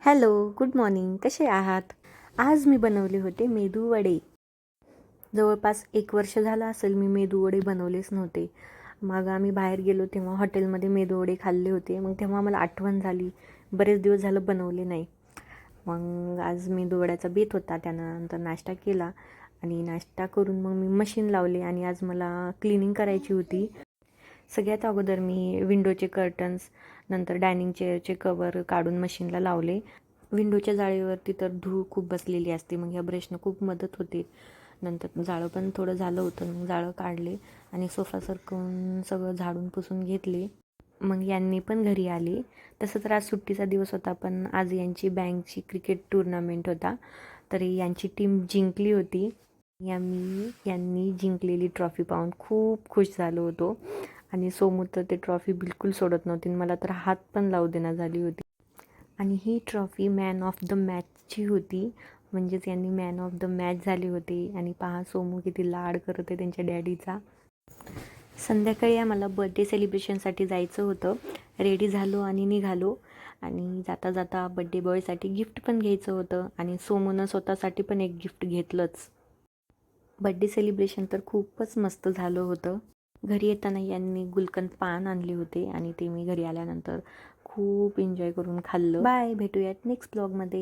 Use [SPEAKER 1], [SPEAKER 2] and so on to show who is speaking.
[SPEAKER 1] Hello, good morning. कसे आहात? आज मी बनवले होते मेदूवडे. जवळपास 1 वर्ष झालं असेल मी मेदूवडे बनवलेच नव्हते. मग आम्ही बाहेर गेलो तेव्हा हॉटेलमध्ये मेदूवडे खाल्ले होते. मग तेव्हा मला आठवण झाली, बरेच दिवस झालं बनवले नाही. मग आज मेदूवड्याचा बेत होता, त्यानंतर नाश्ता केला आणि नाश्ता करून मग मी मशीन लावले आणि आज मला क्लिनिंग करायची होती. सगळ्यात अगोदर मी विंडोचे कर्टन्स, नंतर डायनिंग चेअरचे कवर काढून मशीनला लावले. विंडोच्या जाळीवरती तर धूळ खूप बसलेली असते, मग या ब्रशनं खूप मदत होते. नंतर जाळं पण थोडं झालं होतं, मग जाळं काढले आणि सोफा सरकवून सगळं झाडून पुसून घेतले. मग यांनी पण घरी आले. तसं तर आज सुट्टीचा दिवस होता, पण आज यांची बँकची क्रिकेट टुर्नामेंट होता, तर यांची टीम जिंकली होती. यांनी जिंकलेली ट्रॉफी पाहून खूप खुश झालो होतो आणि सोमू तर ते ट्रॉफी बिलकुल सोडत नव्हती. मला तर हात पण लावू देना झाली होती. आणि ही ट्रॉफी मॅन ऑफ द मॅचची होती, म्हणजेच यांनी मॅन ऑफ द मॅच झाले होते. आणि पहा सोमू किती लाड करत आहे त्यांच्या डॅडीचा. संध्याकाळी आम्हाला बड्डे सेलिब्रेशनसाठी जायचं होतं. रेडी झालो आणि निघालो. आणि जाता जाता बड्डे बॉयसाठी गिफ्ट पण घ्यायचं होतं आणि सोमूनं स्वतःसाठी पण एक गिफ्ट घेतलंच. बड्डे सेलिब्रेशन तर खूपच मस्त झालं होतं. घरी येताना यांनी गुलकंद पान आणले होते आणि ते मी घरी आल्यानंतर खूप एन्जॉय करून खाल्लं. बाय, भेटूयात नेक्स्ट ब्लॉगमध्ये.